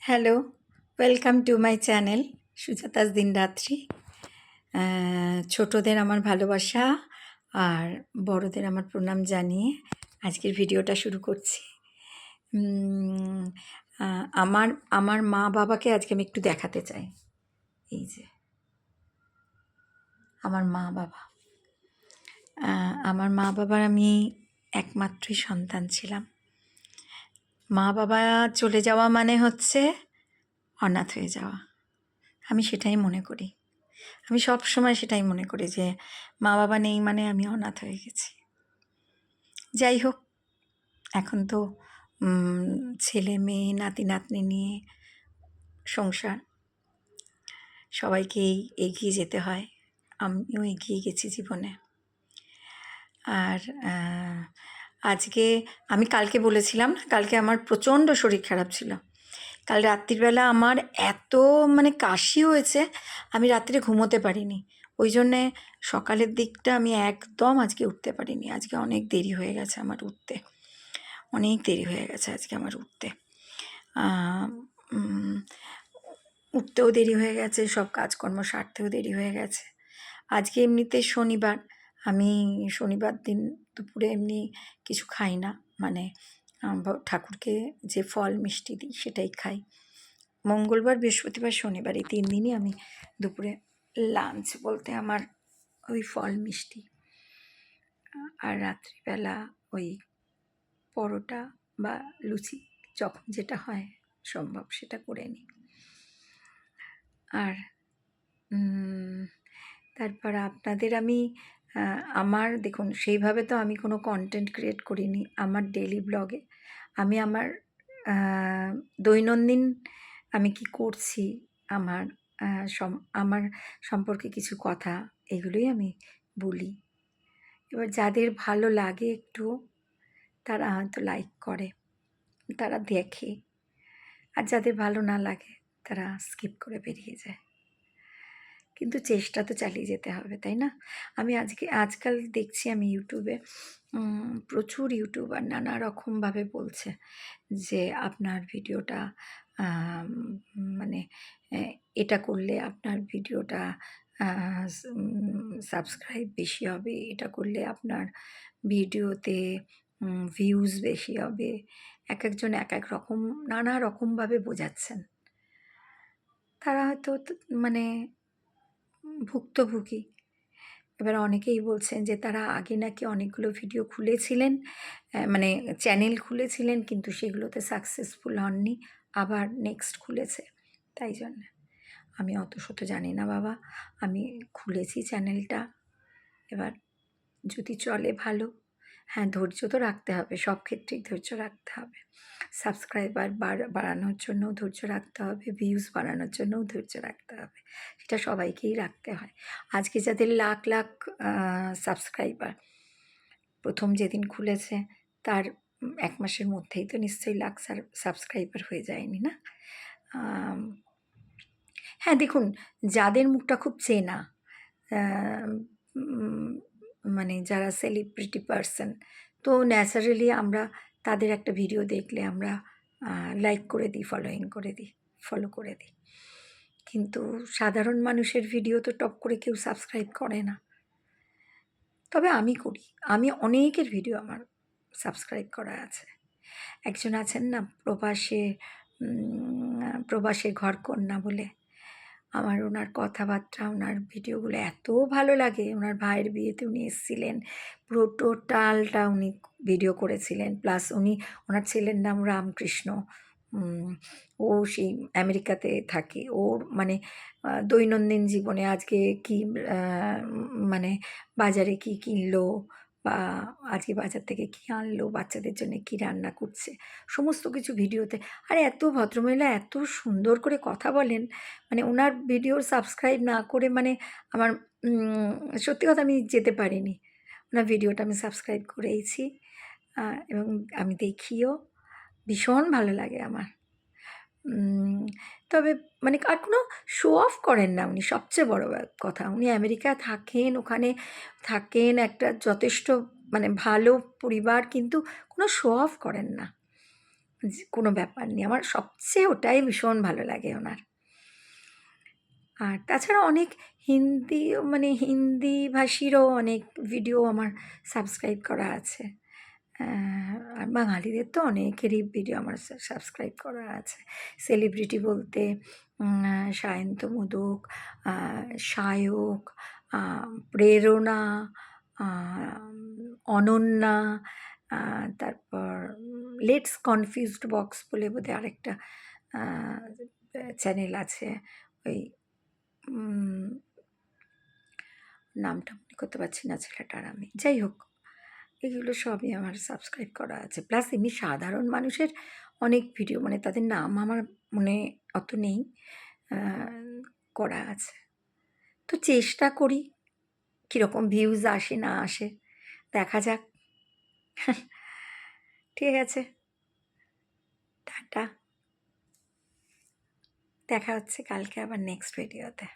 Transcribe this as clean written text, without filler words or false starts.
Hello, welcome to my channel Sujata's Dinratri. ছোটদের আমার ভালোবাসা আর বড়দের আমার প্রণাম জানিয়ে আজকের ভিডিওটা শুরু করছি। উম, আমার আমার মা বাবাকে আজকে আমি একটু দেখাতে চাই। এই যে আমার মা বাবা, আমার মা বাবার আমি একমাত্রই সন্তান ছিলাম। মা বাবা চলে যাওয়া মানে হচ্ছে অনাথ হয়ে যাওয়া। আমি সেটাই মনে করি। আমি সব সময় সেটাই মনে করি যে মা বাবা নেই মানে আমি অনাথ হয়ে গেছি। যাই হোক, এখন তো ছেলে মেয়ে নাতি নাতনি নিয়ে সংসার, সবাইকেই এগিয়ে যেতে হয়। আমিও এগিয়ে গেছি জীবনে। আর আজকে আমি কালকে বলেছিলাম না, কালকে আমার প্রচণ্ড শরীর খারাপ ছিল। কাল রাত্রিবেলা আমার এত কাশি হয়েছে, আমি রাত্রে ঘুমোতে পারিনি। ওই জন্যে সকালের দিকটা আমি একদম আজকে উঠতে পারিনি। আজকে অনেক দেরি হয়ে গেছে আমার উঠতে, অনেক দেরি হয়ে গেছে আজকে আমার উঠতে। উঠতেও দেরি হয়ে গেছে, সব কাজকর্ম সারতেও দেরি হয়ে গেছে। আজকে এমনিতে শনিবার, আমি শনিবার দিন দুপুরে এমনি কিছু খাই না, ঠাকুরকে যে ফল মিষ্টি দিই সেটাই খাই। মঙ্গলবার, বৃহস্পতিবার, শনিবার এই 3 দিনই আমি দুপুরে লাঞ্চ বলতে আমার ওই ফল মিষ্টি, আর রাত্রিবেলা ওই পরোটা বা লুচি যখন যেটা হয় সম্ভব সেটা করে নিই। আর তারপর আপনাদের আমি আমার দেখুন, সেইভাবে তো আমি কোনো কন্টেন্ট ক্রিয়েট করিনি। আমার ডেইলি ব্লগে আমি আমার দৈনন্দিন আমি কি করছি, আমার আমার সম্পর্কে কিছু কথা, এগুলোই আমি বলি। এবার যাদের ভালো লাগে একটু, তারা হয়তো লাইক করে, তারা দেখে, আর যাদের ভালো না লাগে তারা স্কিপ করে বেরিয়ে যায়। কিন্তু চেষ্টা তো চালিয়ে যেতে হবে, তাই না? আমি আজকাল দেখছি আমি ইউটিউবে প্রচুর ইউটিউবার নানা রকমভাবে বলছে যে আপনার ভিডিওটা মানে এটা করলে আপনার ভিডিওটা সাবস্ক্রাইব বেশি হবে, এটা করলে আপনার ভিডিওতে ভিউজ বেশি হবে। এক একজন এক এক রকম নানা রকমভাবে বোঝাচ্ছেন। তারা হয়তো ভুক্তভোগী। এবার অনেকেই বলছেন যে তারা আগে নাকি অনেকগুলো ভিডিও খুলেছিলেন, চ্যানেল খুলেছিলেন, কিন্তু সেগুলোতে সাকসেসফুল হননি, আবার নেক্সট খুলেছে। তাই জন্যে আমি অত শত জানি না বাবা, আমি খুলেছি চ্যানেলটা। এবার যদি চলে ভালো, হ্যাঁ, ধৈর্য তো রাখতে হবে, সব ক্ষেত্রেই ধৈর্য রাখতে হবে। সাবস্ক্রাইবার বাড়ানোর জন্যও ধৈর্য রাখতে হবে, ভিউজ বাড়ানোর জন্যও ধৈর্য রাখতে হবে। সেটা সবাইকেই রাখতে হয়। আজকে যাদের লাখ লাখ সাবস্ক্রাইবার, প্রথম যেদিন খুলেছে তার 1 মাসের মধ্যেই তো নিশ্চয়ই লাখ সাবস্ক্রাইবার হয়ে যায়নি, না? হ্যাঁ, দেখুন, যাদের মুখটা খুব চেনা, যারা সেলিব্রিটি পারসন, তো ন্যাচারালি আমরা তাদের একটা ভিডিও দেখলে আমরা লাইক করে দিই, ফলো করে দিই। কিন্তু সাধারণ মানুষের ভিডিও তো টপ করে কেউ সাবস্ক্রাইব করে না। তবে আমি করি, আমি অনেকের ভিডিও আমার সাবস্ক্রাইব করা আছে। একজন আছেন না, প্রবাসে ঘরকন্যা বলে, আমার ওনার কথাবার্তা, ওনার ভিডিওগুলো এত ভালো লাগে। ওনার ভাইয়ের বিয়েতে উনি এসেছিলেন, পুরো টোটালটা উনি ভিডিও করেছিলেন। প্লাস ওনার ছেলের নাম রামকৃষ্ণ, ও সেই আমেরিকাতে থাকে। ওর দৈনন্দিন জীবনে আজকে কি বাজারে কি কিনলো, বা আজকে বাজার থেকে কী আনলো, বাচ্চাদের জন্য কী রান্না করছে, সমস্ত কিছু ভিডিওতে। আর এত ভদ্রমহিলা এত সুন্দর করে কথা বলেন, ওনার ভিডিও সাবস্ক্রাইব না করে আমার সত্যি কথা আমি যেতে পারিনি। ওনার ভিডিওটা আমি সাবস্ক্রাইব করেইছি, এবং আমি দেখিও, ভীষণ ভালো লাগে আমার। তবে আর কোনো শো অফ করেন না উনি, সবচেয়ে বড় কথা। উনি আমেরিকায় থাকেন, ওখানে থাকেন একটা যথেষ্ট ভালো পরিবার, কিন্তু কোনো শো অফ করেন না। কোনো ব্যাপার নেই। আমার সবচেয়ে ওটাই ভীষণ ভালো লাগে ওনার। আর তাছাড়া অনেক মানে হিন্দি ভাষীরও অনেক ভিডিও আমার সাবস্ক্রাইব করা আছে। আর বাঙালিদের তো অনেকেরই ভিডিও আমার সাবস্ক্রাইব করা আছে। সেলিব্রিটি বলতে সায়ন্ত মোদক, সায়ক, আ প্রেরণা, আ অনন্যা, আ তারপর লেটস কনফিউজড বক্স বলে বোধহয় আরেকটা আ চ্যানেল আছে। ওই উম নামটা মনে করতে পারছি না ছেলেটার আমি। যাই হোক, এগুলো সবই আমার সাবস্ক্রাইব করা আছে। প্লাস এমনি সাধারণ মানুষের অনেক ভিডিও মানে তাদের নাম আমার মনে অত নেই, আ করা আছে। তো চেষ্টা করি কীরকম ভিউজ আসে না আসে, দেখা যাক। ঠিক আছে, টাটা। দেখা হচ্ছে কালকে আবার নেক্সট ভিডিওতে।